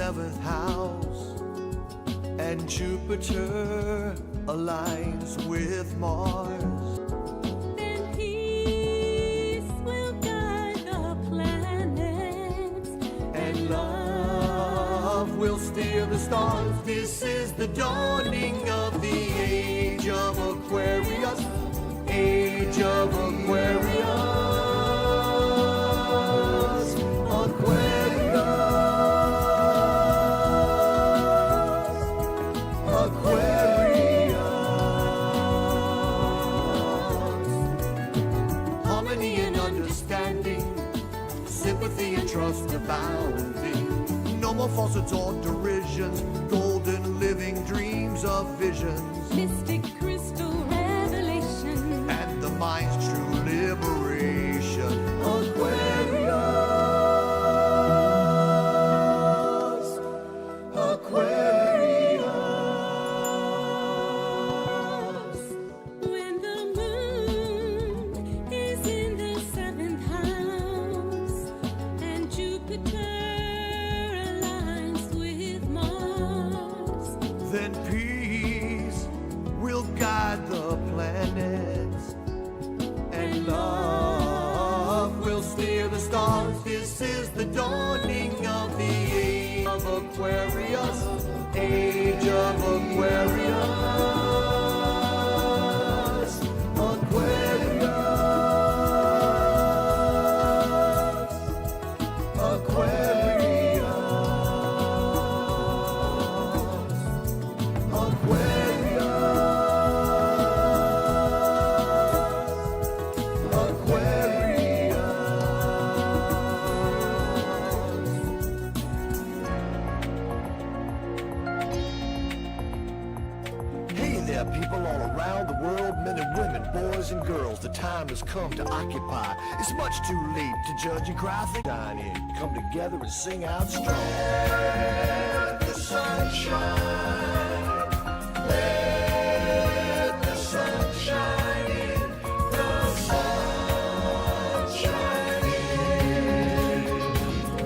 seventh house, and Jupiter aligns with Mars. Then peace will guide the planets, And love will steer the stars. This is the dawning of the age of Aquarius. Age of Aquarius. Harmony and understanding, sympathy and trust abounding. No more falsehoods or derisions, golden living dreams of visions, mystic crystal revelation, and the mind's true liberation. Aquarius. when the moon is in the seventh house and Jupiter aligns with Mars. Then peace will guide the planets, and love will steer the stars. This is the dawning of the age of Aquarius. Age of Aquarius. Hey there, people all around the world, men and women, boys and girls. The time has come to occupy. It's much too late to judge and cry. Dine in, come together and sing out strong. Let the sun shine. Let the sun shine in. The sun shine in.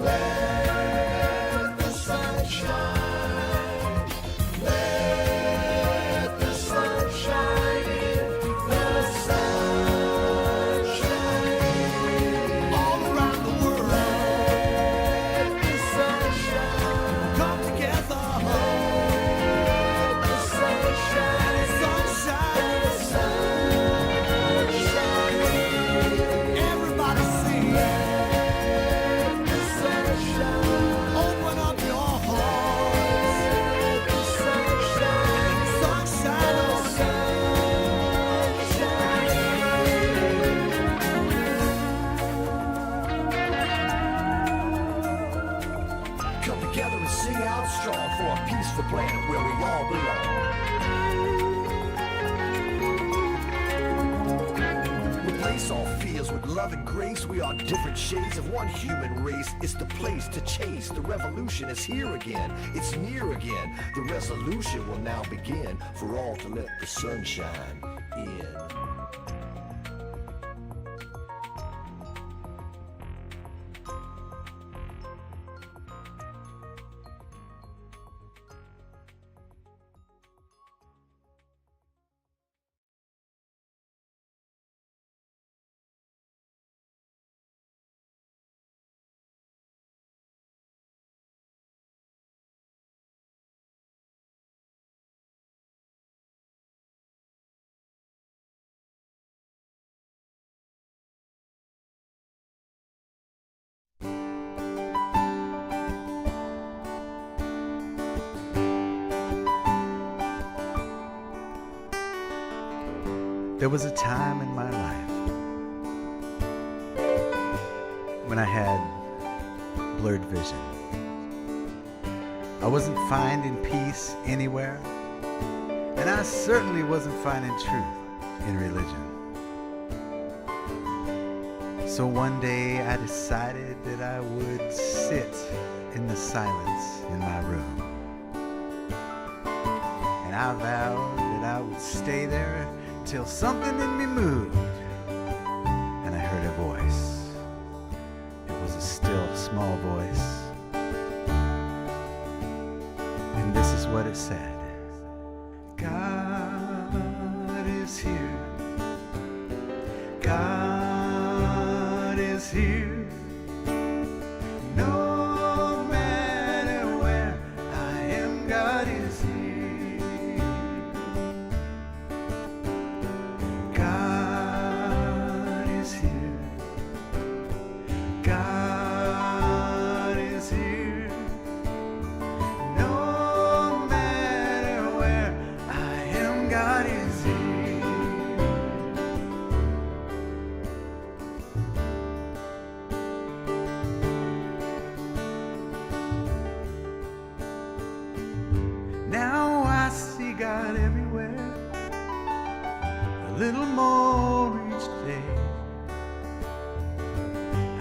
Let the sun shine. Together and sing out strong for a peaceful planet where we all belong. Replace all fears with love and grace. We are different shades of one human race. It's the place to chase. The revolution is here again. It's near again. The resolution will now begin for all to let the sunshine in. There was a time in my life when I had blurred vision. I wasn't finding peace anywhere, and I certainly wasn't finding truth in religion. So one day I decided that I would sit in the silence in my room. And I vowed that I would stay there till something in me moved, and I heard a voice. It was a still, small voice. God is here. No matter where I am, God is here. God is here. God is here. No matter where I am, God is here. Now I see God everywhere, a little more each day.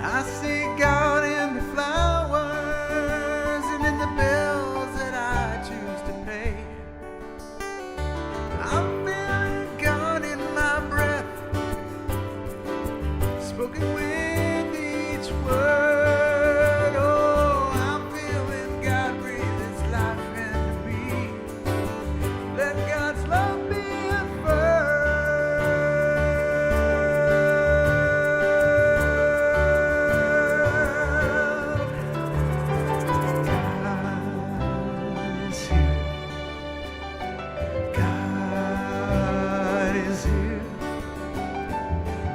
I see God in the flowers and in the bills that I choose to pay. I'm feeling God in my breath, spoken with each word. Oh, I'm feeling God breathe His life into me. Let God's love be God is here.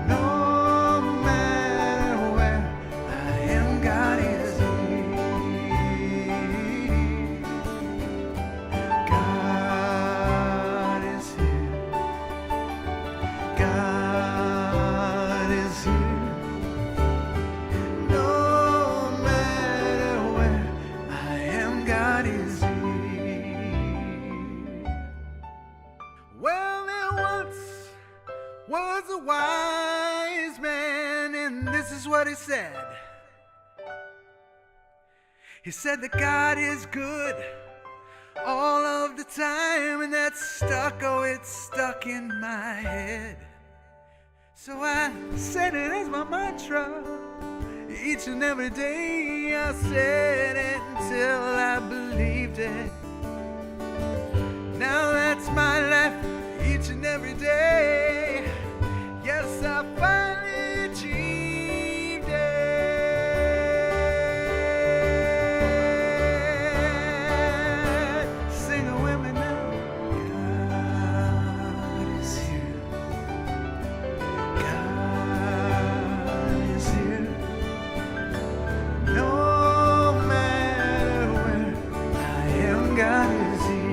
No matter where I am, God is here. God is here. God is here. No matter where I am, God is here. Well, there once was a wise man, and this is what he said. He said that God is good all of the time, and that's stuck, oh, it's stuck in my head. So I said it as my mantra. Each and every day I said it until I believed it. Now that's my life each and every day. Yes, I finally achieved it. Sing it with me now. God is here. God is here. No matter where I am, God is here.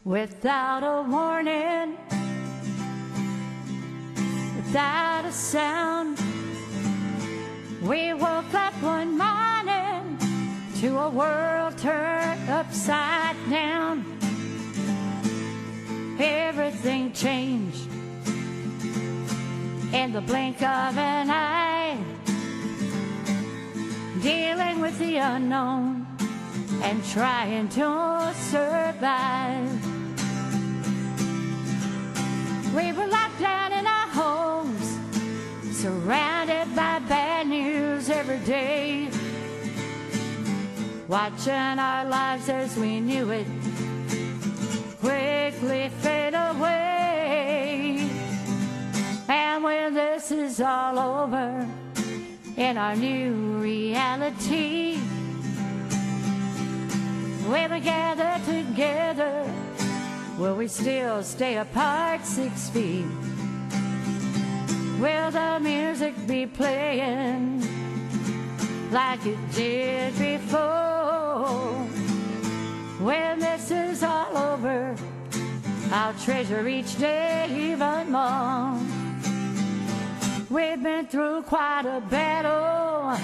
Without a warning, without a sound, we woke up one morning to a world turned upside down. Everything changed in the blink of an eye, dealing with the unknown and trying to survive. We were locked down in our homes, surrounded by bad news every day, watching our lives as we knew it quickly fade away. And when this is all over, in our new reality, where we gather together, will we still stay apart 6 feet? Will the music be playing like it did before? When this is all over, I'll treasure each day even more. We've been through quite a battle,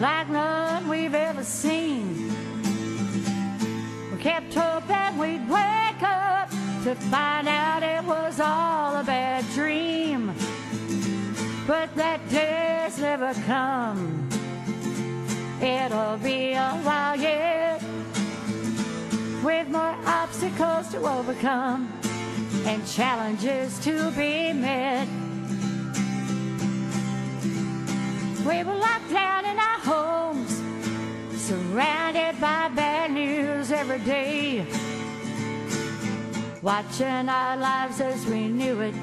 like none we've ever seen. We kept hoping we'd wake up to find out it was all a bad dream. But that day's never come. It'll be a while yet, with more obstacles to overcome and challenges to be met. We were locked down in our homes, surrounded by bad news every day, watching our lives as we knew it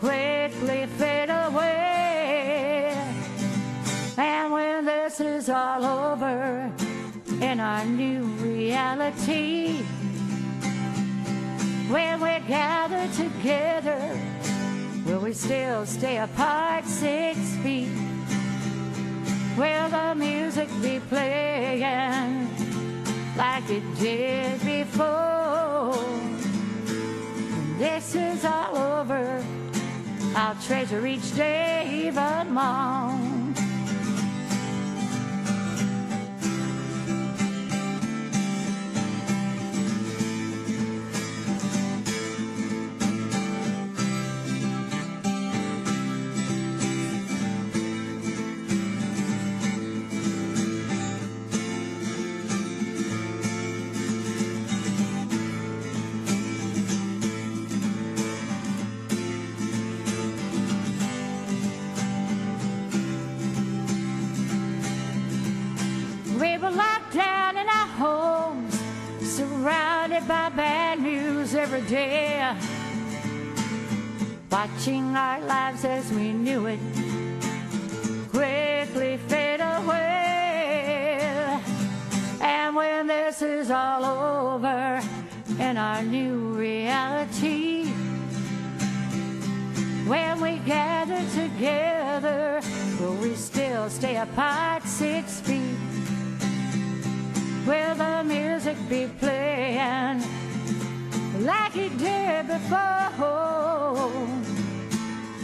quickly fade away. And when this is all over, in our new reality, when we gather together, will we still stay apart 6 feet? Will the music be playing like it did before? When this is all over, I'll treasure each day even more. We were locked down in our homes, surrounded by bad news every day, watching our lives as we knew it quickly fade away. And when this is all over, in our new reality, when we gather together, will we still stay apart 6 feet? Will the music be playing like it did before?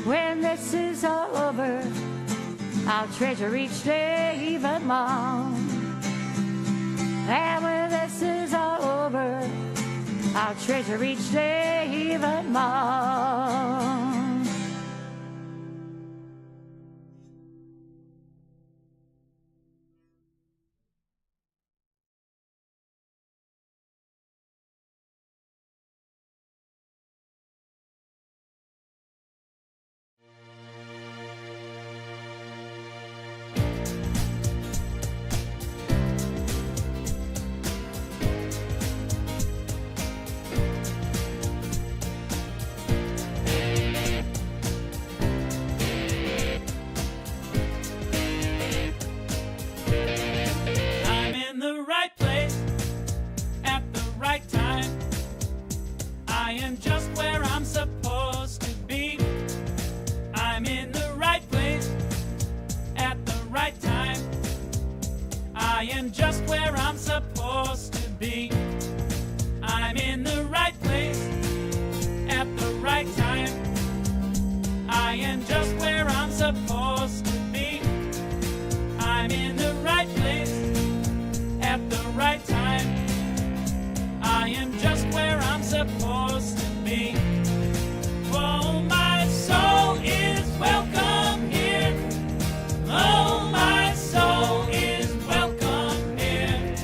When this is all over, I'll treasure each day even more. And when this is all over, I'll treasure each day even more. I am just where I'm supposed to be. I'm in the right place at the right time. I am just where I'm supposed to be. I'm in the right place at the right time. I am just where I'm supposed to be. Oh, my soul is welcome here. Oh, my soul is welcome here.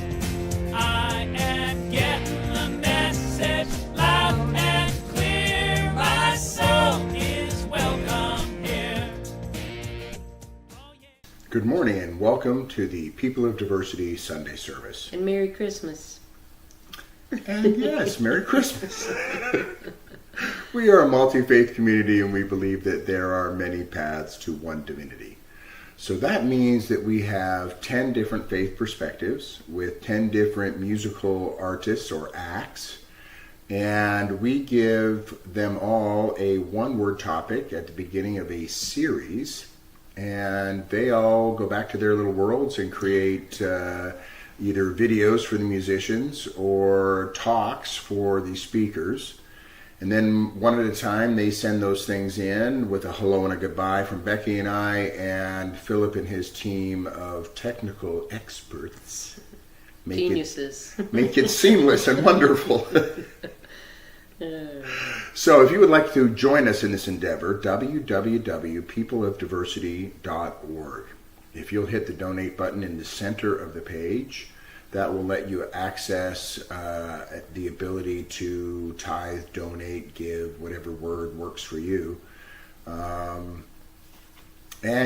I am getting the message loud and clear. My soul is welcome here. Oh, yeah. Good morning and welcome to the People of Diversity Sunday service. And Merry Christmas. And yes, Merry Christmas. We are a multi-faith community, and we believe that there are many paths to one divinity. So that means that we have 10 different faith perspectives with 10 different musical artists or acts, and we give them all a one-word topic at the beginning of a series, and they all go back to their little worlds and create either videos for the musicians or talks for the speakers. And then one at a time, they send those things in with a hello and a goodbye from Becky and I and Philip and his team of technical experts. Geniuses. Make it seamless and wonderful. So if you would like to join us in this endeavor, www.peopleofdiversity.org. If you'll hit the donate button in the center of the page, that will let you access the ability to tithe, donate, give, whatever word works for you. And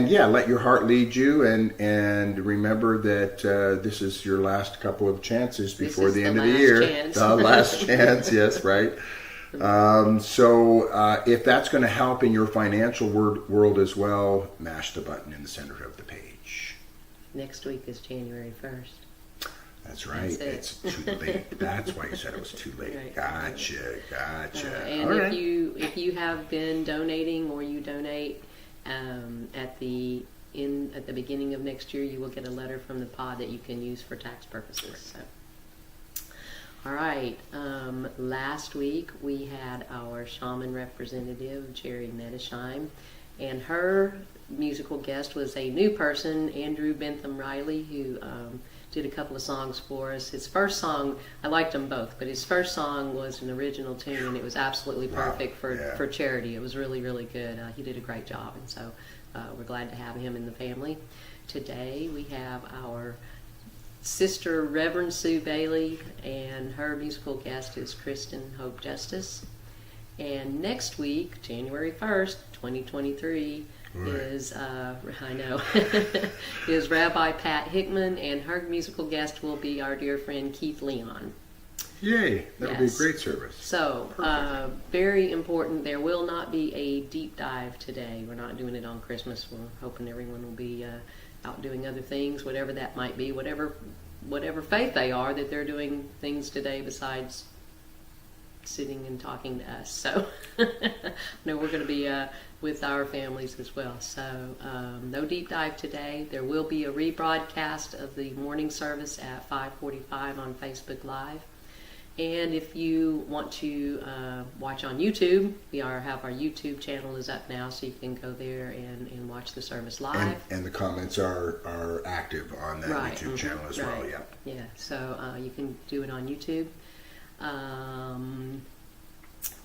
yeah, let your heart lead you, and remember that this is your last couple of chances before the end of the year. The last chance, yes, right. So if that's going to help in your financial world as well, mash the button in the center of the page. Next week is January 1st. That's right. That's it's too late. That's why you said it was too late. Right. Gotcha. And All if right. you have been donating or you donate at the beginning of next year, you will get a letter from the pod that you can use for tax purposes. So. All right. Last week we had our shaman representative, Jerry Medesheim, and her musical guest was a new person, Andrew Bentham Riley, who did a couple of songs for us. His first song, I liked them both, but his first song was an original tune, and it was absolutely perfect for charity. It was really, really good. He did a great job, and so we're glad to have him in the family. Today we have our sister, Reverend Sue Bailey, and her musical guest is Kristen Hope Justice. And next week, January 1st, 2023, is is Rabbi Pat Hickman, and her musical guest will be our dear friend Keith Leon. Yay! That would be a Yes. great service. So, very important, there will not be a deep dive today. We're not doing it on Christmas. We're hoping everyone will be out doing other things, whatever that might be, whatever faith they are, that they're doing things today besides sitting and talking to us. So, no, we're going to be with our families as well. So, no deep dive today. There will be a rebroadcast of the morning service at 5:45 on Facebook Live. And if you want to watch on YouTube, we have our YouTube channel is up now, so you can go there and watch the service live. And the comments are active on that Right, YouTube channel as well. right. Yeah. Yeah, so you can do it on YouTube.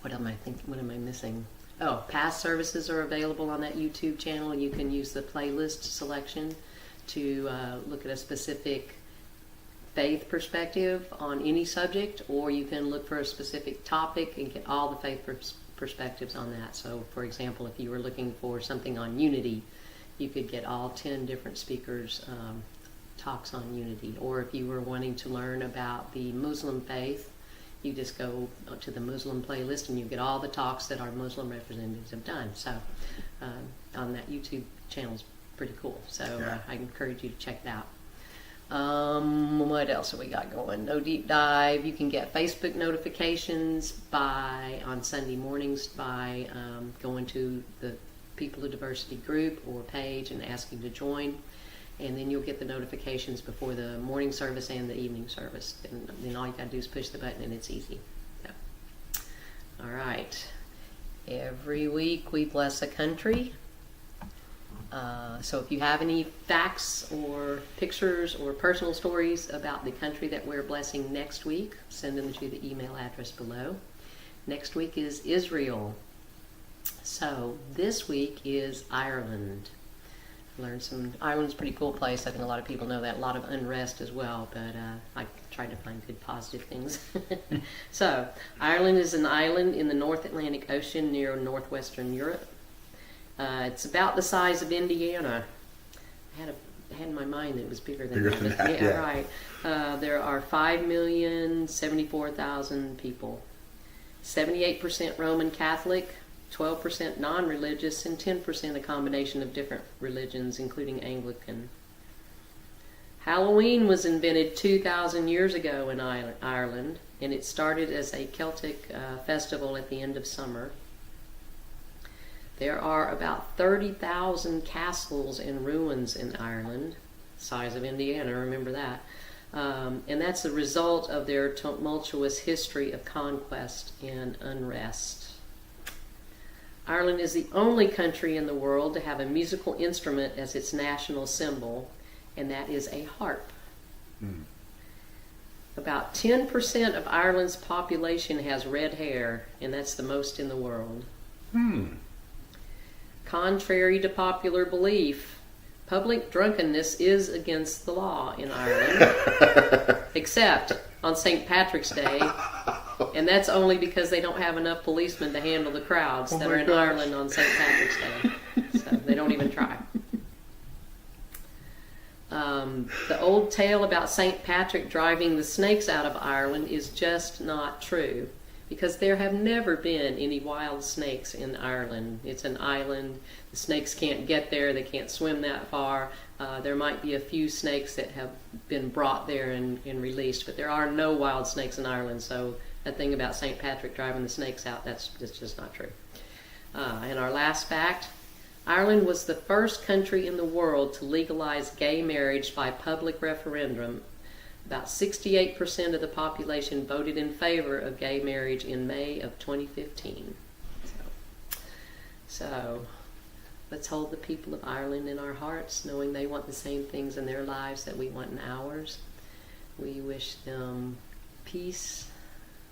What am I missing? Oh, past services are available on that YouTube channel. You can use the playlist selection to look at a specific faith perspective on any subject, or you can look for a specific topic and get all the faith perspectives on that. So, for example, if you were looking for something on unity, you could get all 10 different speakers' talks on unity. Or if you were wanting to learn about the Muslim faith, you just go to the Muslim playlist and you get all the talks that our Muslim representatives have done. So on that YouTube channel is pretty cool. So I encourage you to check it out. What else have we got going? No deep dive. You can get Facebook notifications on Sunday mornings by going to the People of Diversity group or page and asking to join. And then you'll get the notifications before the morning service and the evening service. And then all you got to do is push the button and it's easy. So. All right. Every week we bless a country. So if you have any facts or pictures or personal stories about the country that we're blessing next week, send them to the email address below. Next week is Israel. So this week is Ireland. Ireland's a pretty cool place. I think a lot of people know that. A lot of unrest as well, but I tried to find good positive things. So Ireland is an island in the North Atlantic Ocean near northwestern Europe. It's about the size of Indiana. I had in my mind that it was bigger than that. Yeah, right. There are 5,074,000 people. 78% Roman Catholic, 12% non-religious, and 10% a combination of different religions, including Anglican. Halloween was invented 2,000 years ago in Ireland, and it started as a Celtic festival at the end of summer. There are about 30,000 castles and ruins in Ireland, size of Indiana, remember that. And that's the result of their tumultuous history of conquest and unrest. Ireland is the only country in the world to have a musical instrument as its national symbol, and that is a harp. About 10% of Ireland's population has red hair, and that's the most in the world. Contrary to popular belief, public drunkenness is against the law in Ireland, except on St. Patrick's Day, and that's only because they don't have enough policemen to handle the crowds that are in Ireland on St. Patrick's Day. So they don't even try. The old tale about St. Patrick driving the snakes out of Ireland is just not true, because there have never been any wild snakes in Ireland. It's an island. The snakes can't get there. They can't swim that far. There might be a few snakes that have been brought there and released, but there are no wild snakes in Ireland. So that thing about St. Patrick driving the snakes out, that's just not true. And our last fact, Ireland was the first country in the world to legalize gay marriage by public referendum. About 68% of the population voted in favor of gay marriage in May of 2015. So let's hold the people of Ireland in our hearts, knowing they want the same things in their lives that we want in ours. We wish them peace,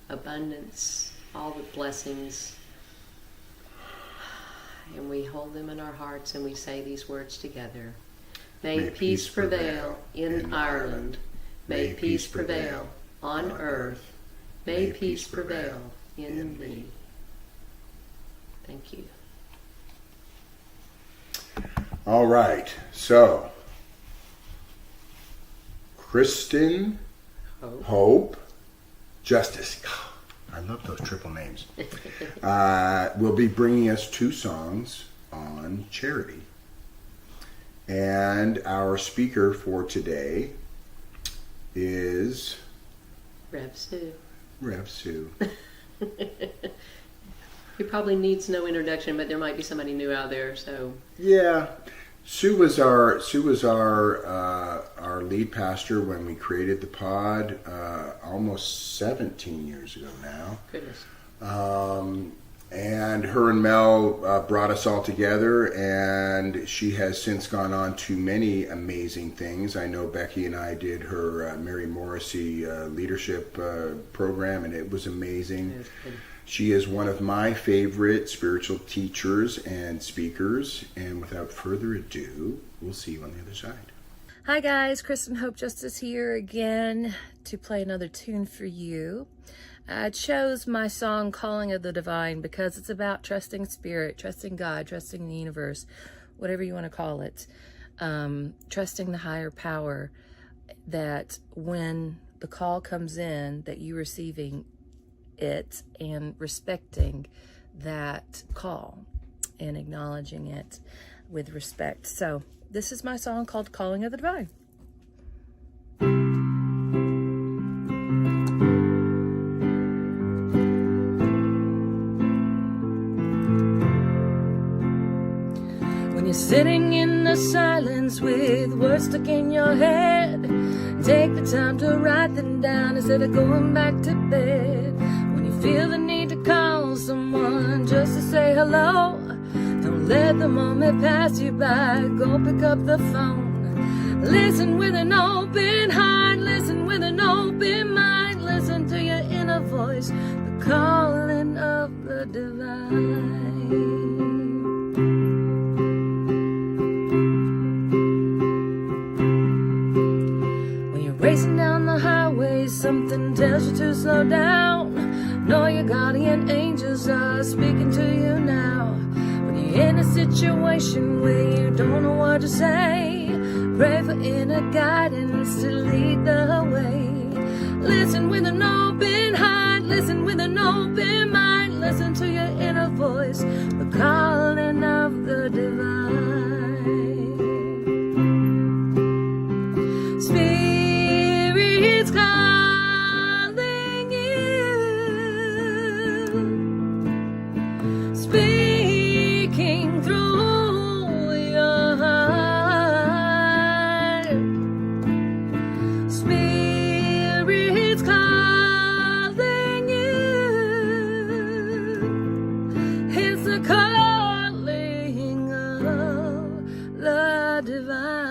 abundance, all the blessings, and we hold them in our hearts and we say these words together. May peace prevail in Ireland. May peace prevail on earth. May peace prevail in me. Thank you. All right, so Kristen, Hope, Justice. I love those triple names. Will be bringing us 2 songs on charity. And our speaker for today is Rev Sue. Rev Sue. He probably needs no introduction, but there might be somebody new out there. So Yeah, Sue was our lead pastor when we created the pod almost 17 years ago now. goodness. And her and Mel brought us all together, and she has since gone on to many amazing things. I know Becky and I did her Mary Morrissey leadership program, and it was amazing. It was good. She is one of my favorite spiritual teachers and speakers, and without further ado, we'll see you on the other side. Hi guys, Kristen Hope Justice here again to play another tune for you. I chose my song Calling of the Divine because it's about trusting Spirit, trusting God, trusting the universe, whatever you want to call it. Trusting the higher power, that when the call comes in, that you receiving it and respecting that call and acknowledging it with respect. So this is my song called Calling of the Divine. When you're sitting in the silence with words stuck in your head, take the time to write them down instead of going back to bed. When you feel the need to call someone just to say hello, don't let the moment pass you by. Go pick up the phone. Listen with an open heart. Listen with an open mind. Listen to your inner voice, the calling of the divine. Racing down the highway, something tells you to slow down. Know your guardian angels are speaking to you now. When you're in a situation where you don't know what to say, pray for inner guidance to lead the way. Listen with an open heart, listen with an open mind. voice, the calling of the divine. Spirit's calling you, speaking through your heart. Spirit's calling you. It's the calling of the divine.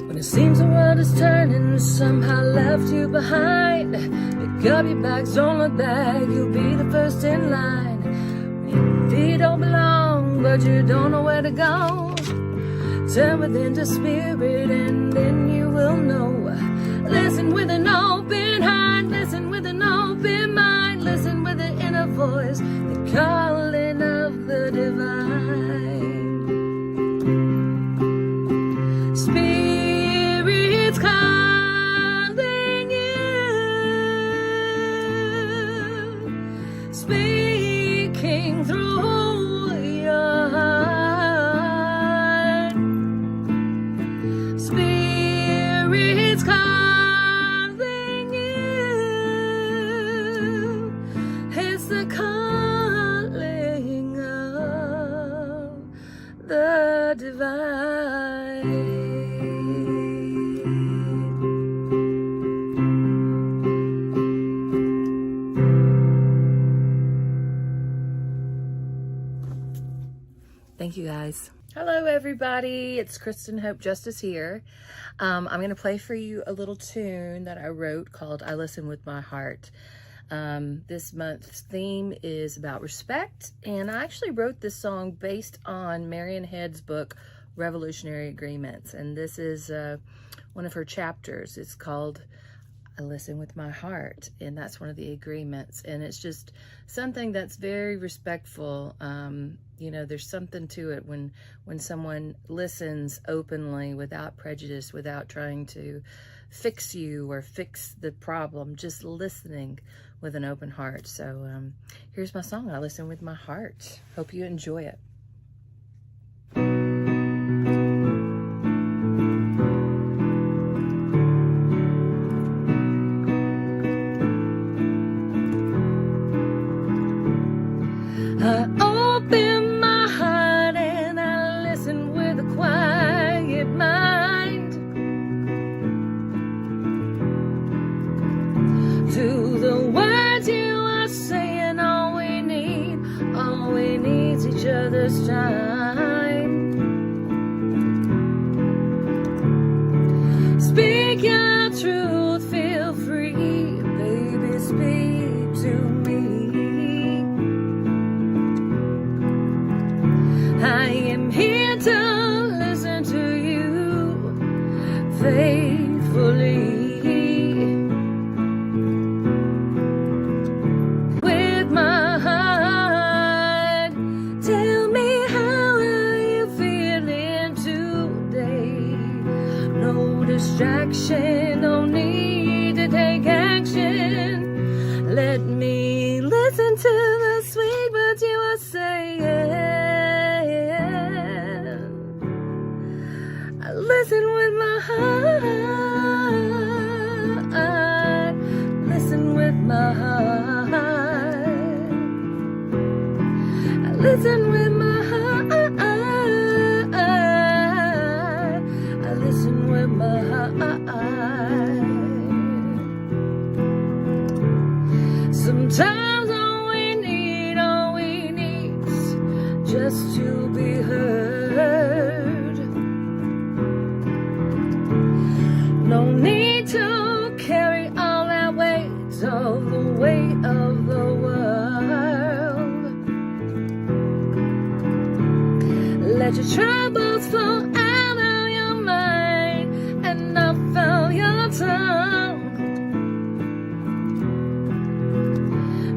When it seems the world is turning, somehow left you behind, pick up your bags, don't look back, you'll be the first in line. When your feet don't belong, but you don't know where to go, turn within to spirit and then you will know. Listen with an open heart, listen with an open mind, listen with the inner voice, the calling of the divine. Spirit's calling you, speaking through your heart. Spirit's calling you. It's the calling of the divine. Thank you guys. Hello everybody, it's Kristen Hope Justice here. I'm going to play for you a little tune that I wrote called I Listen With My Heart. This month's theme is about respect, and I actually wrote this song based on Marian Head's book Revolutionary Agreements, and this is one of her chapters. It's called I Listen With My Heart, and that's one of the agreements, and it's just something that's very respectful. You know, there's something to it when someone listens openly, without prejudice, without trying to fix you or fix the problem, just listening with an open heart. So here's my song, I Listen With My Heart. Hope you enjoy it. I open my heart and I listen with a quiet mind to the words you are saying. All we need is each other's time. Speak your truth, feel free, baby, speak to me. I am here to listen to you faithfully. With my heart, tell me, how are you feeling today? No distraction, no need to take action. Let me listen to the sweet words you are saying. I listen with my heart. Listen with my heart. I listen with my heart. I listen with my heart. Sometimes all we need is just to be heard. No need to carry all that weight, all the weight of the world. Let your troubles flow out of your mind and not fill your tongue.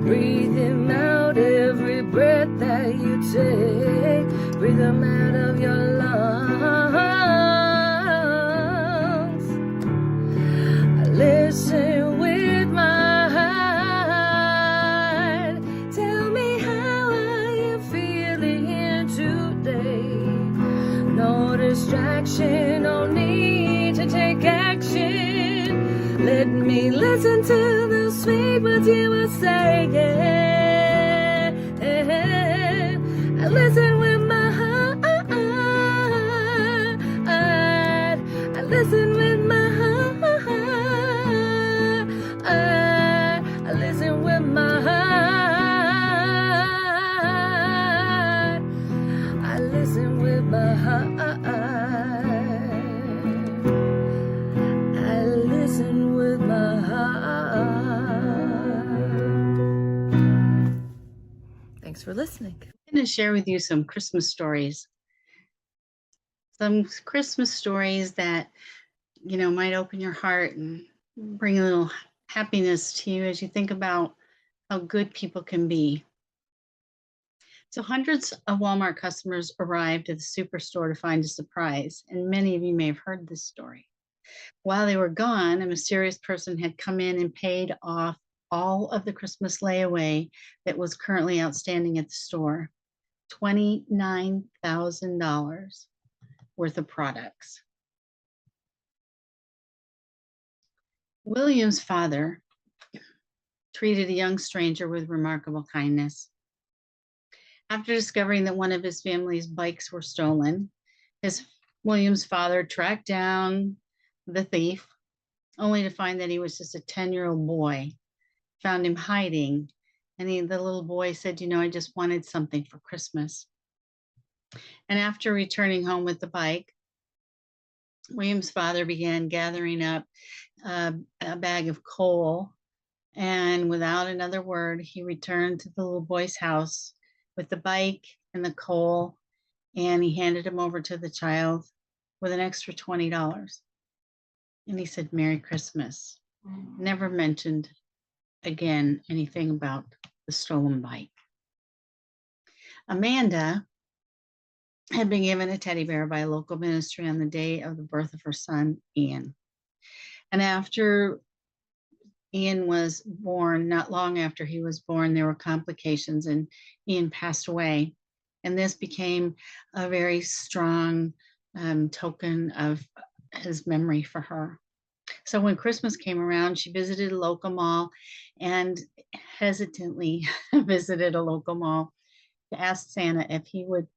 Breathe him out every breath that you take. Breathe them out of your lungs. I distraction, no need to take action. Let me listen to the sweet words you were saying. I listen with my heart. I listen with my heart. I listen with my heart. I listen with my heart. I listen with my heart. Thanks for listening. I'm going to share with you some Christmas stories. Some Christmas stories that, might open your heart and bring a little happiness to you as you think about how good people can be. So hundreds of Walmart customers arrived at the superstore to find a surprise, and many of you may have heard this story. While they were gone, a mysterious person had come in and paid off all of the Christmas layaway that was currently outstanding at the store, $29,000 worth of products. William's father treated a young stranger with remarkable kindness. After discovering that one of his family's bikes were stolen, William's father tracked down the thief, only to find that he was just a 10-year-old boy. Found him hiding, and the little boy said, I just wanted something for Christmas. And after returning home with the bike, William's father began gathering up a bag of coal, and without another word, he returned to the little boy's house with the bike and the coal, and he handed him over to the child with an extra $20. And he said, "Merry Christmas." Never mentioned again anything about the stolen bike. Amanda had been given a teddy bear by a local ministry on the day of the birth of her son, Ian. And after Ian was born, not long after he was born, there were complications and Ian passed away. And this became a very strong token of his memory for her. So when Christmas came around, she visited a local mall and hesitantly visited a local mall to ask Santa if he would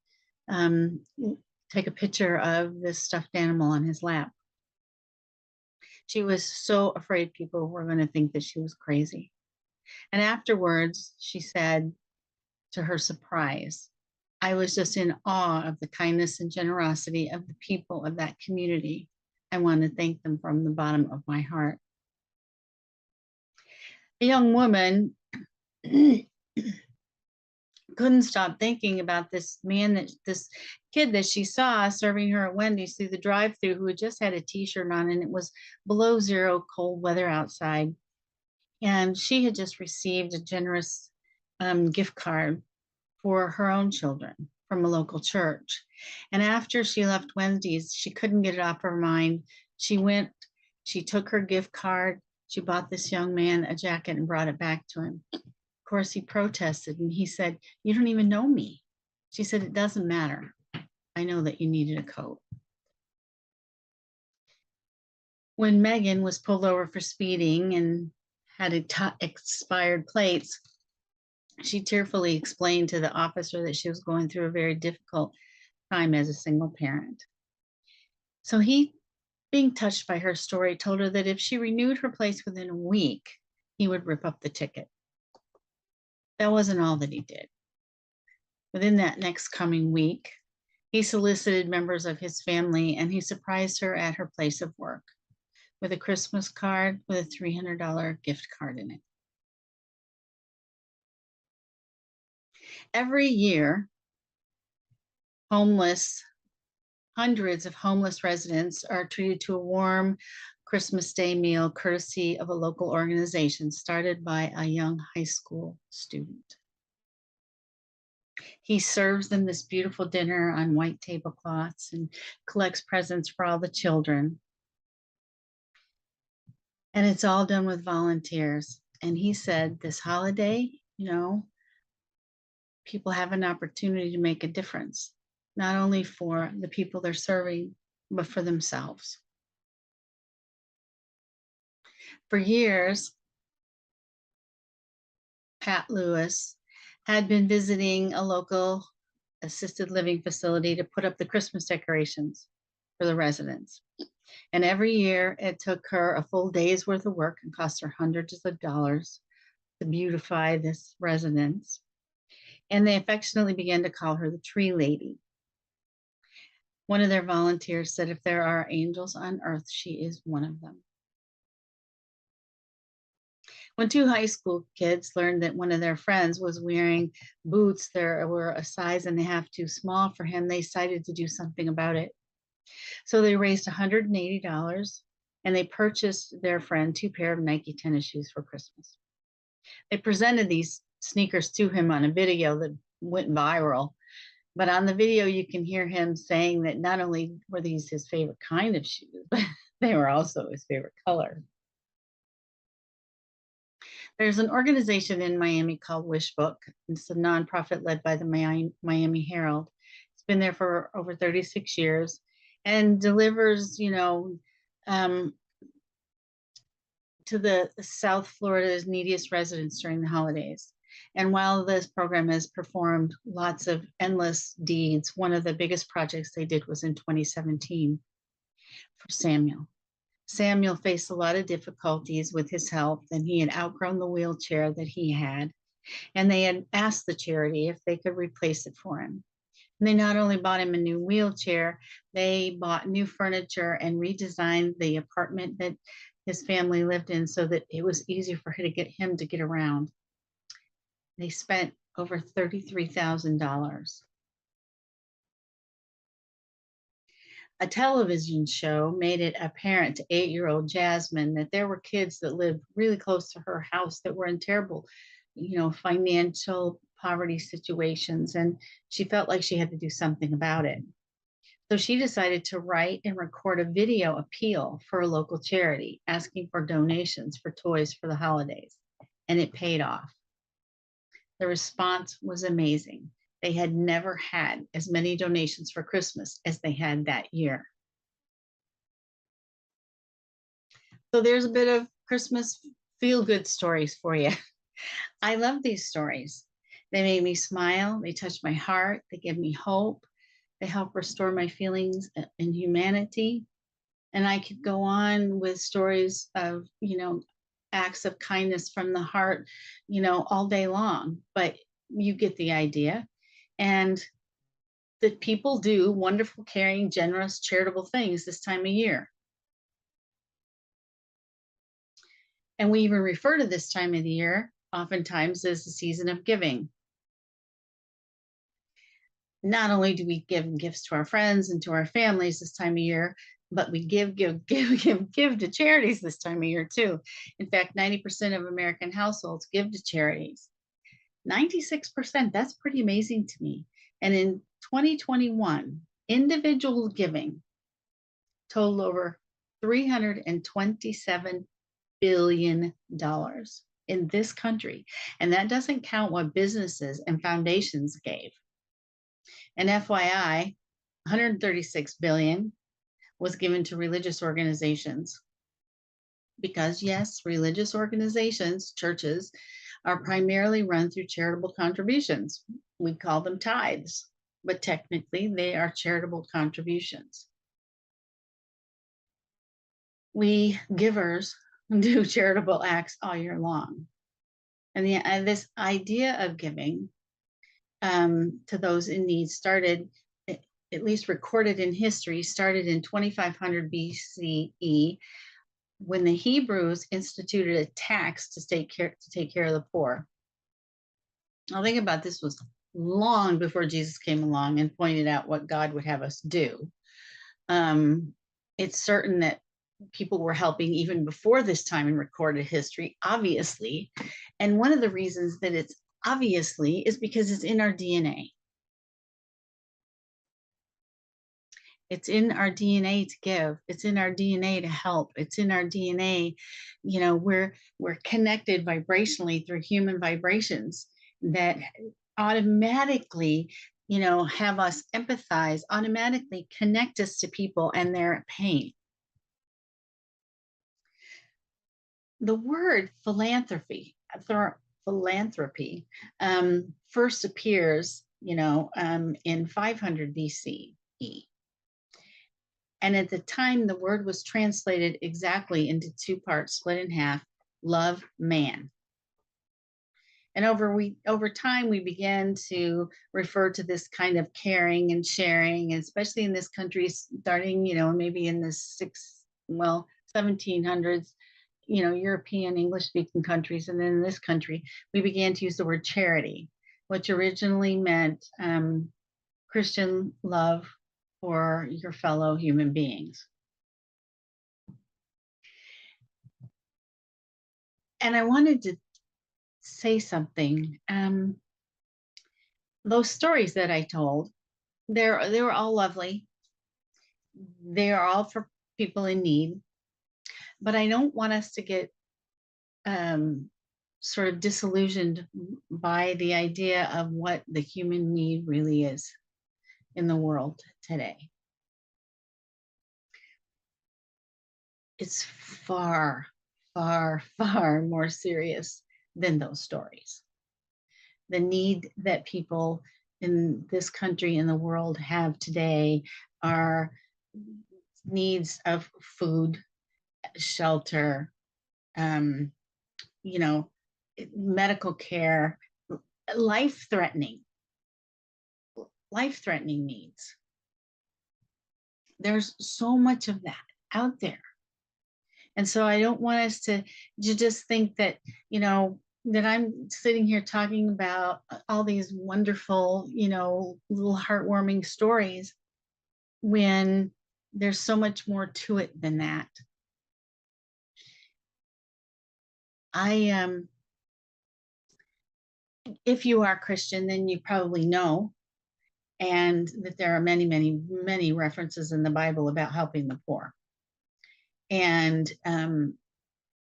take a picture of this stuffed animal on his lap. She was so afraid people were going to think that she was crazy. And afterwards, she said, to her surprise, "I was just in awe of the kindness and generosity of the people of that community. I want to thank them from the bottom of my heart." A young woman couldn't stop thinking about this kid that she saw serving her at Wendy's through the drive-thru, who had just had a t-shirt on, and it was below zero cold weather outside. And she had just received a generous gift card for her own children from a local church. And after she left Wendy's, she couldn't get it off her mind. She took her gift card, she bought this young man a jacket and brought it back to him. Of course, he protested and he said, "You don't even know me." She said, "It doesn't matter. I know that you needed a coat." When Megan was pulled over for speeding and had expired plates, she tearfully explained to the officer that she was going through a very difficult time as a single parent. So he, being touched by her story, told her that if she renewed her plates within a week, he would rip up the ticket. That wasn't all that he did. Within that next coming week, he solicited members of his family and he surprised her at her place of work with a Christmas card with a $300 gift card in it. Every year, hundreds of homeless residents are treated to a warm Christmas Day meal courtesy of a local organization started by a young high school student. He serves them this beautiful dinner on white tablecloths and collects presents for all the children. And it's all done with volunteers. And he said this holiday, people have an opportunity to make a difference, not only for the people they're serving, but for themselves. For years, Pat Lewis had been visiting a local assisted living facility to put up the Christmas decorations for the residents. And every year it took her a full day's worth of work and cost her hundreds of dollars to beautify this residence. And they affectionately began to call her the tree lady. One of their volunteers said, if there are angels on earth, she is one of them. When two high school kids learned that one of their friends was wearing boots that were a size and a half too small for him, they decided to do something about it. So they raised $180 and they purchased their friend 2 pair of Nike tennis shoes for Christmas. They presented these sneakers to him on a video that went viral. But on the video, you can hear him saying that not only were these his favorite kind of shoes, but they were also his favorite color. There's an organization in Miami called Wishbook. It's a nonprofit led by the Miami Herald. It's been there for over 36 years and delivers, to the South Florida's neediest residents during the holidays. And while this program has performed lots of endless deeds, one of the biggest projects they did was in 2017 for Samuel. Samuel faced a lot of difficulties with his health, and he had outgrown the wheelchair that he had. And they had asked the charity if they could replace it for him. And they not only bought him a new wheelchair, they bought new furniture and redesigned the apartment that his family lived in so that it was easier for him to get around. They spent over $33,000. A television show made it apparent to 8-year-old Jasmine that there were kids that lived really close to her house that were in terrible, financial poverty situations, and she felt like she had to do something about it. So she decided to write and record a video appeal for a local charity, asking for donations for toys for the holidays, and it paid off. The response was amazing. They had never had as many donations for Christmas as they had that year. So there's a bit of Christmas feel-good stories for you. I love these stories. They make me smile. They touch my heart. They give me hope. They help restore my feelings in humanity. And I could go on with stories of, acts of kindness from the heart, all day long, but you get the idea. And that people do wonderful, caring, generous, charitable things this time of year. And we even refer to this time of the year oftentimes as the season of giving. Not only do we give gifts to our friends and to our families this time of year, but we give to charities this time of year too. In fact, 90% of American households give to charities. 96%, that's pretty amazing to me. And in 2021, individual giving totaled over $327 billion in this country. And that doesn't count what businesses and foundations gave. And FYI, $136 billion was given to religious organizations. Because yes, religious organizations, churches, are primarily run through charitable contributions. We call them tithes, but technically they are charitable contributions. We givers do charitable acts all year long. And this idea of giving to those in need started, at least recorded in history, started in 2500 BCE when the Hebrews instituted a tax to take care of the poor. Now think about this was long before Jesus came along and pointed out what God would have us do. It's certain that people were helping even before this time in recorded history, obviously. And one of the reasons that it's obviously is because it's in our DNA. It's in our DNA to give. It's in our DNA to help. It's in our DNA. We're connected vibrationally through human vibrations that automatically have us empathize, automatically connect us to people and their pain. The word philanthropy, first appears, in 500 BCE. And at the time, the word was translated exactly into two parts, split in half, love, man. And over time, we began to refer to this kind of caring and sharing, especially in this country, starting, maybe in the 1700s, European English-speaking countries. And then in this country, we began to use the word charity, which originally meant Christian love for your fellow human beings. And I wanted to say something. Those stories that I told, they were all lovely. They are all for people in need. But I don't want us to get sort of disillusioned by the idea of what the human need really is in the world today. It's far, far, far more serious than those stories. The need that people in this country and the world have today are needs of food, shelter, medical care, life-threatening needs. There's so much of that out there. And so I don't want us to just think that, that I'm sitting here talking about all these wonderful, little heartwarming stories when there's so much more to it than that. If you are Christian, then you probably know, and that there are many, many, many references in the Bible about helping the poor. And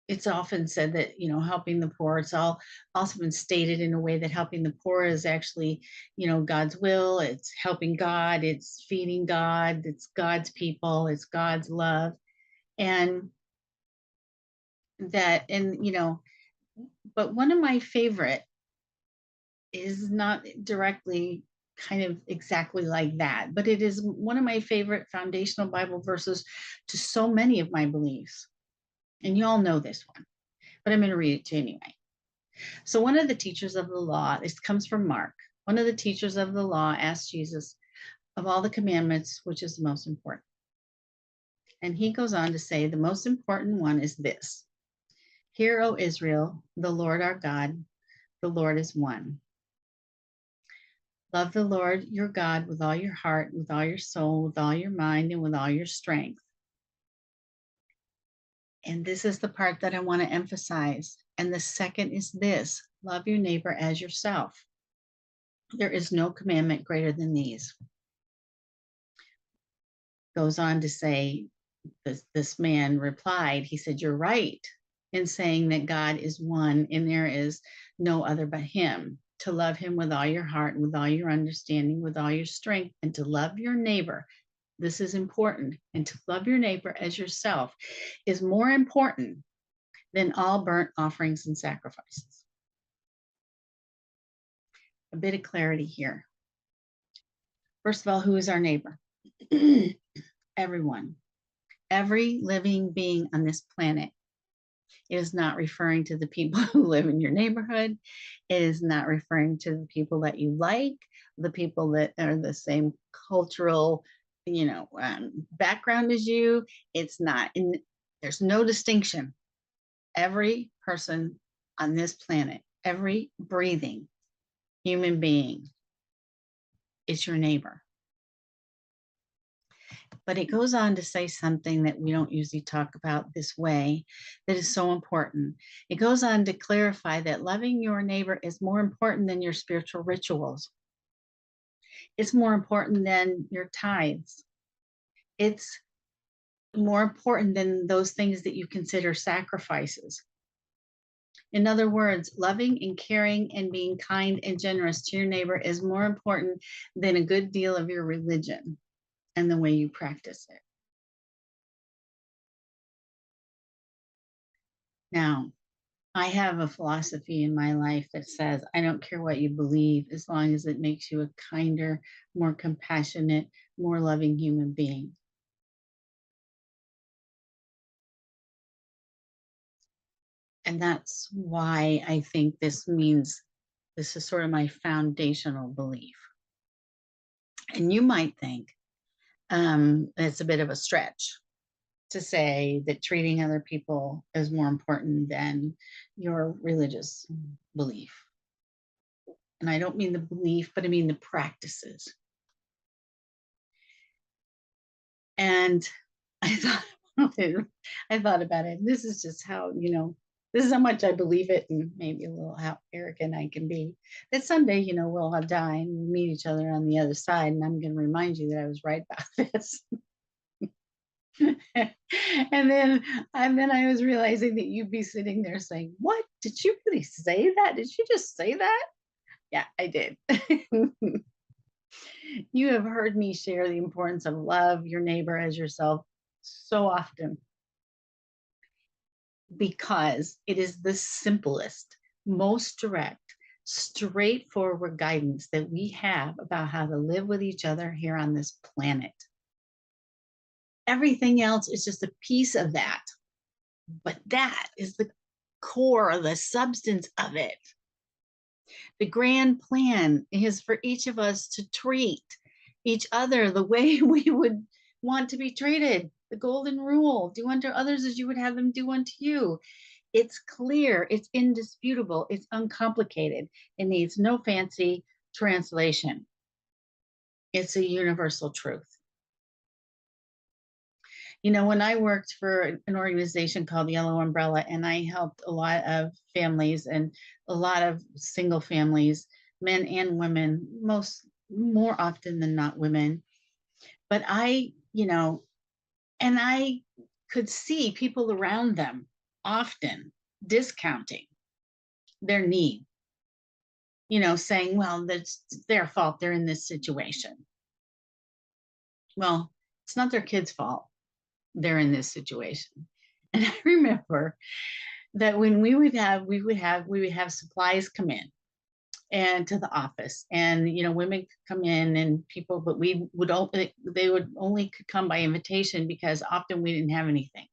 it's often said that, helping the poor, it's also been stated in a way that helping the poor is actually, God's will, it's helping God, it's feeding God, it's God's people, it's God's love. And that, but one of my favorite is not directly kind of exactly like that, but it is one of my favorite foundational Bible verses to so many of my beliefs. And you all know this one, but I'm going to read it to you anyway. So one of the teachers of the law, this comes from Mark, one of the teachers of the law asked Jesus, of all the commandments, which is the most important? And he goes on to say, the most important one is this: Hear, O Israel, the Lord our God, the Lord is one. Love the Lord your God with all your heart, with all your soul, with all your mind, and with all your strength. And this is the part that I want to emphasize. And the second is this: love your neighbor as yourself. There is no commandment greater than these. Goes on to say, this man replied, he said, you're right in saying that God is one and there is no other but him. To love him with all your heart, with all your understanding, with all your strength, and to love your neighbor. This is important. And to love your neighbor as yourself is more important than all burnt offerings and sacrifices. A bit of clarity here. First of all, who is our neighbor? Everyone. Every living being on this planet. It is not referring to the people who live in your neighborhood. It is not referring to the people that you like, the people that are the same cultural, background as you. It's not, there's no distinction. Every person on this planet, every breathing human being is your neighbor. But it goes on to say something that we don't usually talk about this way that is so important. It goes on to clarify that loving your neighbor is more important than your spiritual rituals. It's more important than your tithes. It's more important than those things that you consider sacrifices. In other words, loving and caring and being kind and generous to your neighbor is more important than a good deal of your religion and the way you practice it. Now, I have a philosophy in my life that says, I don't care what you believe as long as it makes you a kinder, more compassionate, more loving human being. And that's why I think this is sort of my foundational belief. And you might think it's a bit of a stretch to say that treating other people is more important than your religious belief. And I don't mean the belief, but I mean the practices. And I thought about it. This is just how, this is how much I believe it, and maybe a little how arrogant I can be. That someday, we'll all die and we'll meet each other on the other side, and I'm going to remind you that I was right about this. and then I was realizing that you'd be sitting there saying, "What? Did you really say that? Did you just say that?" Yeah, I did. You have heard me share the importance of love your neighbor as yourself so often, because it is the simplest, most direct, straightforward guidance that we have about how to live with each other here on this planet. Everything else is just a piece of that, but that is the core, the substance of it. The grand plan is for each of us to treat each other the way we would want to be treated. The golden rule: do unto others as you would have them do unto you. It's clear, it's indisputable, it's uncomplicated. It needs no fancy translation. It's a universal truth. When I worked for an organization called Yellow Umbrella, and I helped a lot of families and a lot of single families, men and women, more often than not women. But I could see people around them often discounting their need, saying, well, that's their fault, they're in this situation. Well, it's not their kids' fault they're in this situation. And I remember that when we would have supplies come in and to the office, and women could come in and people, but they would only come by invitation because often we didn't have anything.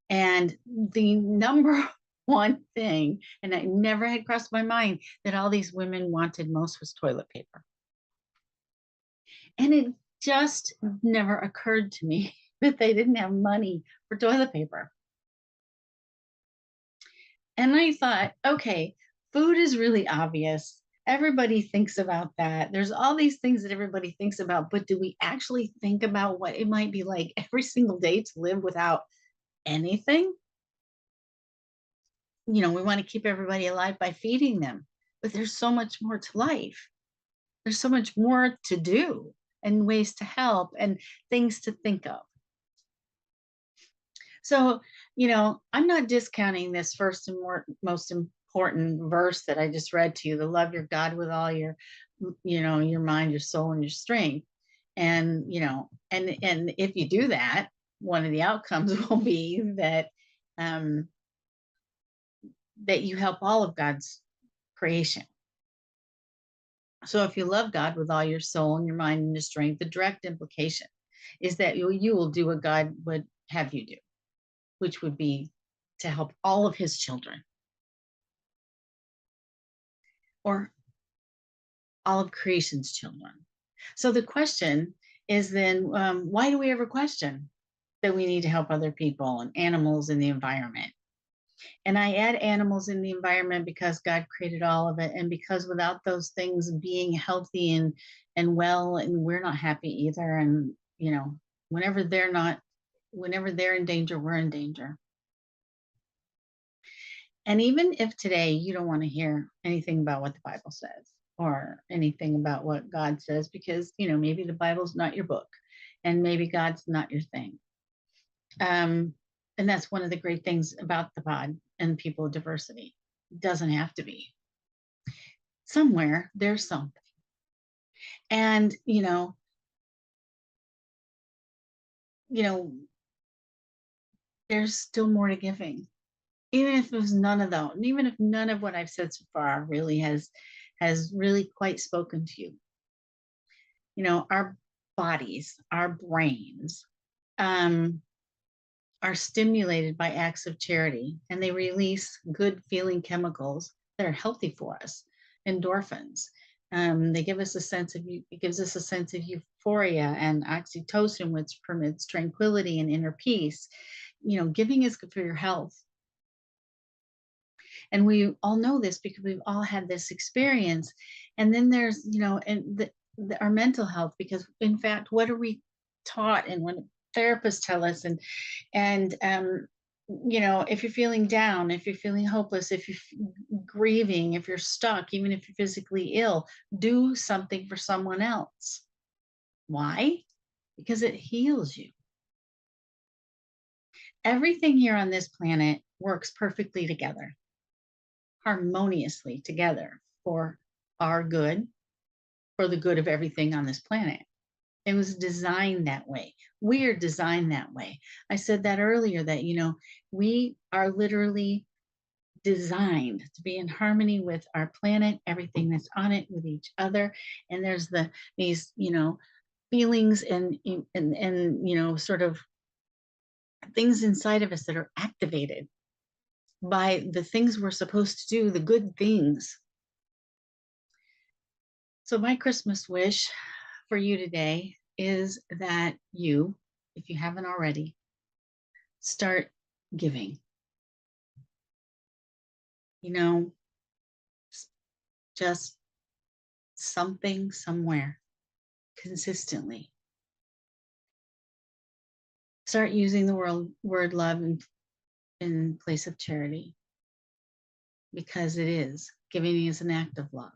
And the number one thing, and it never had crossed my mind, that all these women wanted most was toilet paper. And it just never occurred to me that they didn't have money for toilet paper. And I thought, okay, food is really obvious. Everybody thinks about that. There's all these things that everybody thinks about, but do we actually think about what it might be like every single day to live without anything? We want to keep everybody alive by feeding them, but there's so much more to life. There's so much more to do and ways to help and things to think of. So, I'm not discounting this first and most important verse that I just read to you, the love your God with all your, your mind, your soul, and your strength. And, and if you do that, one of the outcomes will be that, that you help all of God's creation. So if you love God with all your soul and your mind and your strength, the direct implication is that you will do what God would have you do, which would be to help all of his children, or all of creation's children. So the question is then, why do we ever question that we need to help other people and animals in the environment? And I add animals in the environment because God created all of it, and because without those things being healthy and well, and we're not happy either. And whenever they're in danger, we're in danger. And even if today you don't want to hear anything about what the Bible says or anything about what God says, because maybe the Bible's not your book and maybe God's not your thing. And that's one of the great things about the pod, and people of diversity. It doesn't have to be. Somewhere there's something. And, there's still more to giving. Even if it was none of those, and even if none of what I've said so far really has really quite spoken to you. Our bodies, our brains, are stimulated by acts of charity, and they release good feeling chemicals that are healthy for us, endorphins. They give us a sense of, it gives us a sense of euphoria and oxytocin, which permits tranquility and inner peace. Giving is good for your health. And we all know this because we've all had this experience. And then there's, our mental health, because in fact, what are we taught, and when therapists tell us, and if you're feeling down, if you're feeling hopeless, if you're grieving, if you're stuck, even if you're physically ill, do something for someone else. Why? Because it heals you. Everything here on this planet works perfectly together, harmoniously together, for our good, for the good of everything on this planet. It was designed that way. We are designed that way. I said that earlier, that, we are literally designed to be in harmony with our planet, everything that's on it, with each other. And there's these, feelings and sort of things inside of us that are activated by the things we're supposed to do, the good things. So my Christmas wish for you today is that you, if you haven't already, start giving. Just something somewhere consistently. Start using the word love in place of charity, because it is. Giving is an act of love.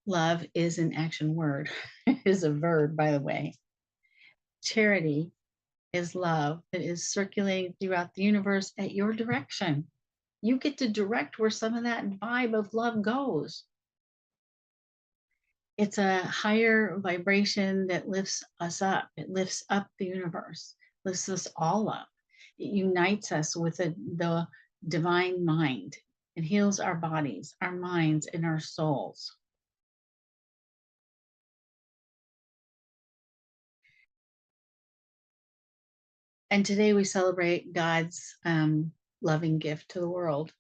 Love is an action word. It is a verb, by the way. Charity is love that is circulating throughout the universe at your direction. You get to direct where some of that vibe of love goes. It's a higher vibration that lifts us up. It lifts up the universe, lifts us all up. It unites us with the divine mind. It heals our bodies, our minds, and our souls. And today we celebrate God's loving gift to the world,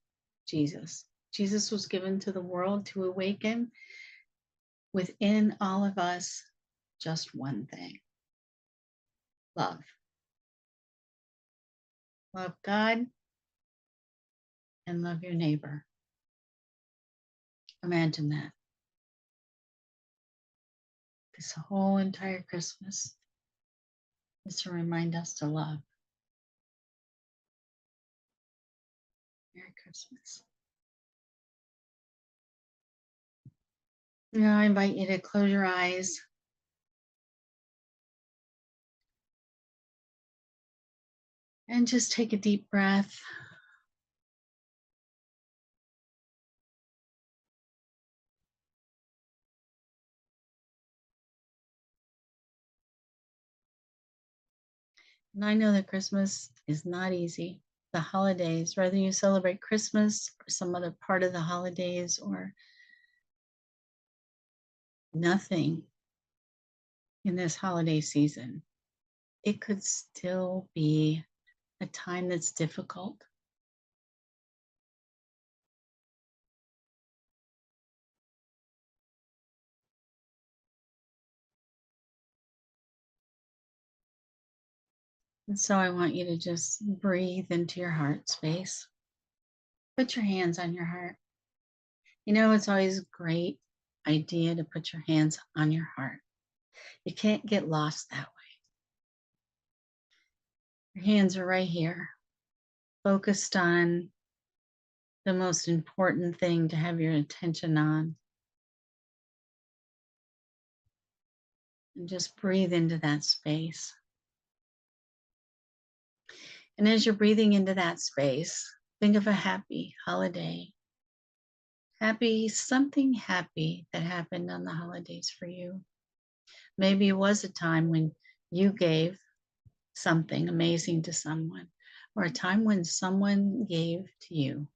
Jesus. Jesus was given to the world to awaken within all of us just one thing: love. Love God and love your neighbor. Imagine that. This whole entire Christmas is to remind us to love. Merry Christmas. Now I invite you to close your eyes. And just take a deep breath. And I know that Christmas is not easy. The holidays, whether you celebrate Christmas or some other part of the holidays or nothing in this holiday season, it could still be a time that's difficult. And so I want you to just breathe into your heart space. Put your hands on your heart. It's always a great idea to put your hands on your heart. You can't get lost that way. Your hands are right here, focused on the most important thing to have your attention on. And just breathe into that space. And as you're breathing into that space, Think of a happy holiday. Happy, something happy that happened on the holidays for you. Maybe it was a time when you gave something amazing to someone, or a time when someone gave to you.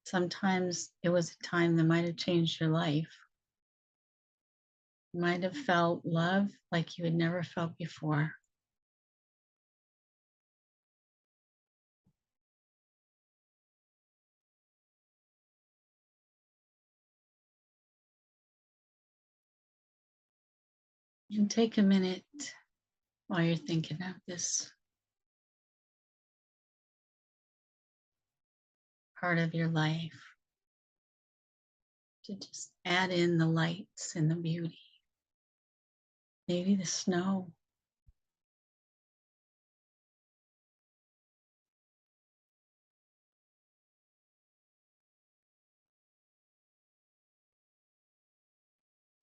Sometimes it was a time that might have changed your life. You might have felt love like you had never felt before. And take a minute while you're thinking of this part of your life to just add in the lights and the beauty, maybe the snow.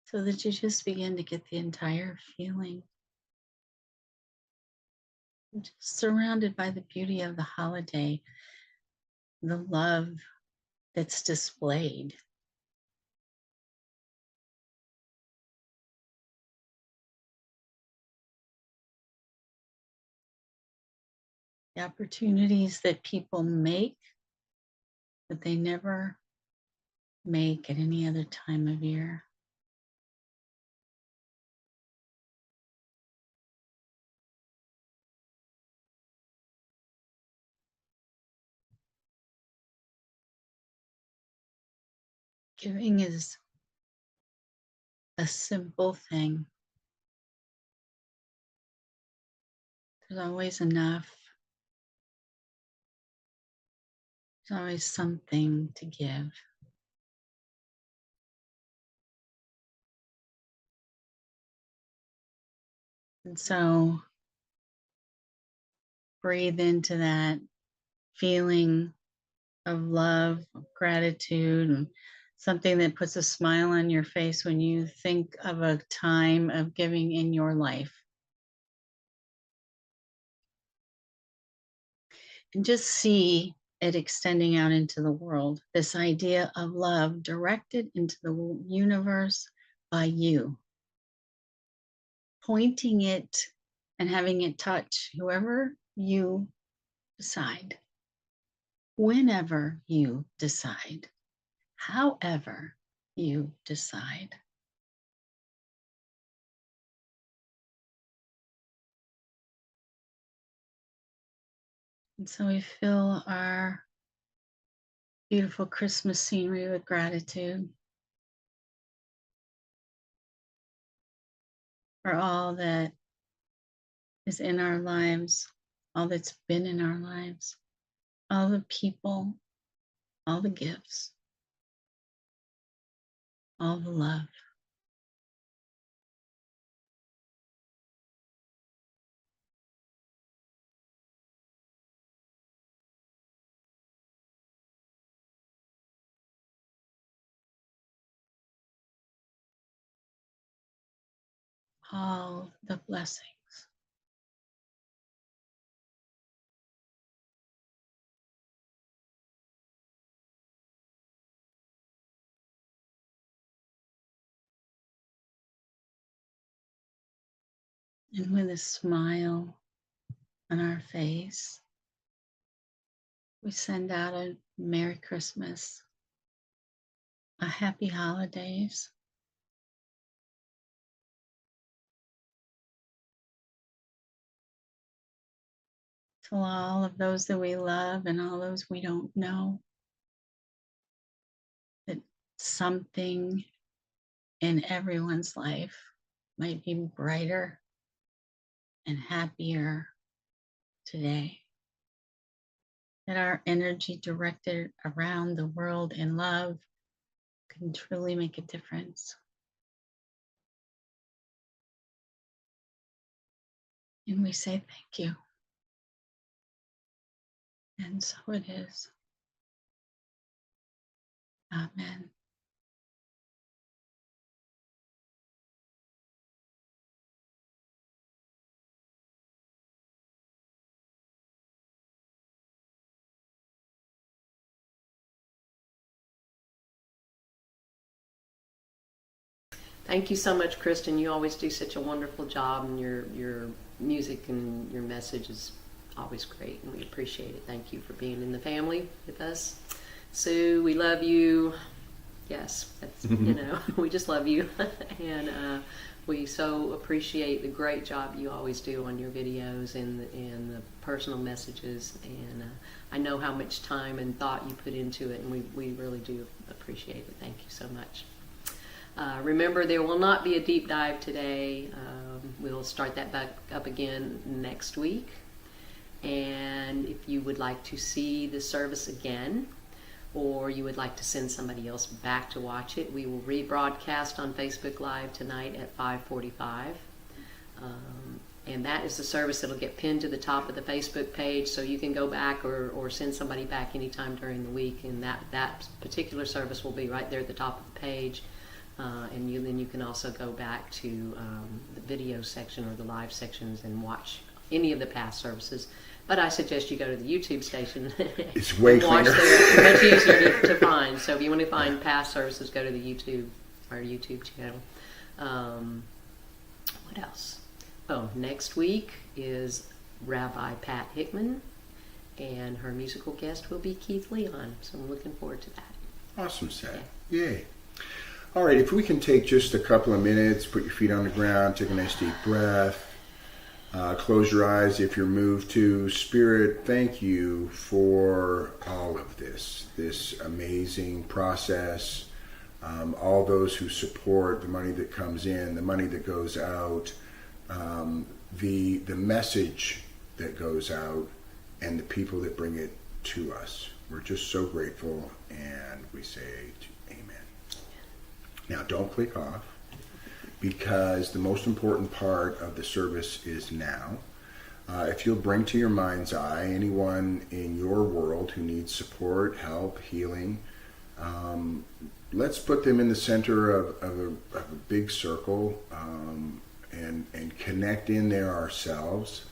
So that you just begin to get the entire feeling. Just surrounded by the beauty of the holiday, the love that's displayed. The opportunities that people make that they never make at any other time of year. Giving is a simple thing. There's always enough. There's always something to give. And so breathe into that feeling of love, of gratitude, and something that puts a smile on your face when you think of a time of giving in your life. And just see it extending out into the world, this idea of love directed into the universe by you, pointing it and having it touch whoever you decide, whenever you decide, however you decide. And so we fill our beautiful Christmas scenery with gratitude for all that is in our lives, all that's been in our lives, all the people, all the gifts, all the love. All the blessings. And with a smile on our face, we send out a Merry Christmas, a Happy Holidays, to all of those that we love and all those we don't know, that something in everyone's life might be brighter and happier today. That our energy directed around the world in love can truly make a difference. And we say thank you. And so it is. Amen. Thank you so much, Kristen. You always do such a wonderful job, and your music and your message is always great, and we appreciate it. Thank you for being in the family with us. Sue, we love you. Yes, that's, you know, we just love you. And we so appreciate the great job you always do on your videos and the personal messages. And I know how much time and thought you put into it, and we really do appreciate it. Thank you so much. Remember, there will not be a deep dive today. We'll start that back up again next week. And if you would like to see the service again, or you would like to send somebody else back to watch it, we will rebroadcast on Facebook Live tonight at 5:45. And that is the service that will get pinned to the top of the Facebook page, so you can go back or send somebody back anytime during the week, and that particular service will be right there at the top of the page. And then you can also go back to the video section or the live sections and watch any of the past services. But I suggest you go to the YouTube station. It's way watch cleaner. there. Much easier to find. So if you want to find past services, go to the our YouTube channel. What else? Oh, next week is Rabbi Pat Hickman, and her musical guest will be Keith Leon. So I'm looking forward to that. Awesome set. Yay. All right, if we can take just a couple of minutes, put your feet on the ground, take a nice deep breath. Close your eyes if you're moved to. Spirit, thank you for all of this amazing process, all those who support, the money that comes in, the money that goes out, the message that goes out, and the people that bring it to us. We're just so grateful, and we say amen. Now, don't click off, because the most important part of the service is now. If you'll bring to your mind's eye anyone in your world who needs support, help, healing, let's put them in the center of a big circle, and connect in there ourselves,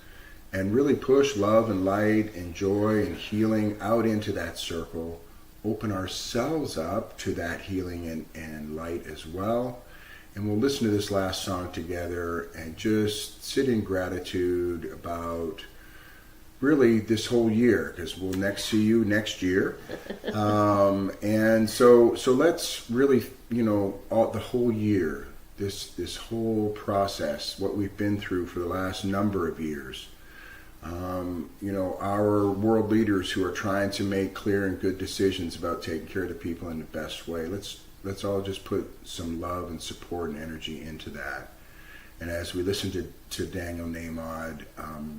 and really push love and light and joy and healing out into that circle. Open ourselves up to that healing and light as well. And we'll listen to this last song together and just sit in gratitude about really this whole year, because we'll see you next year. And so let's really, the whole year, this whole process, what we've been through for the last number of years. Our world leaders who are trying to make clear and good decisions about taking care of the people in the best way. Let's all just put some love and support and energy into that. And as we listen to Daniel Nahmod,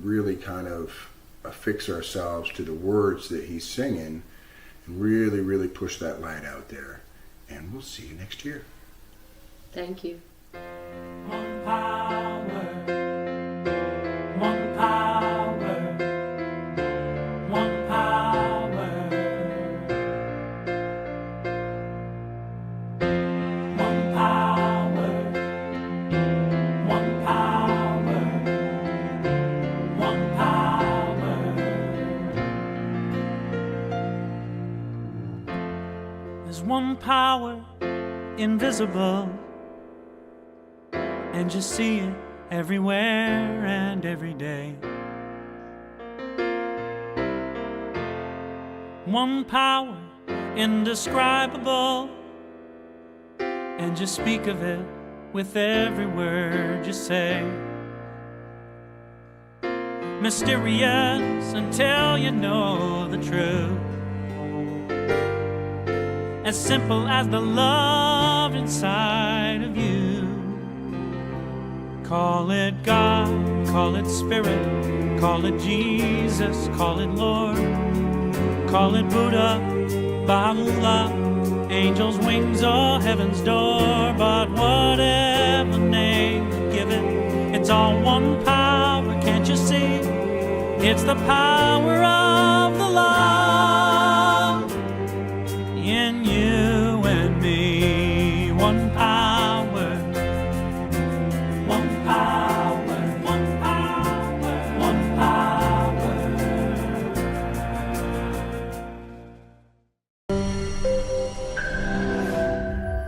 really kind of affix ourselves to the words that he's singing, and really, really push that light out there. And we'll see you next year. Thank you. One power, one power, one power, one power, one power, one power. There's one power invisible, and you see it everywhere and every day. One power indescribable, and you speak of it with every word you say. Mysterious until you know the truth, as simple as the love inside of you. Call it God, call it Spirit, call it Jesus, call it Lord, call it Buddha, Baha'u'llah, angels' wings or heaven's door. But whatever name you give it, it's all one power, can't you see? It's the power of the love in you and me.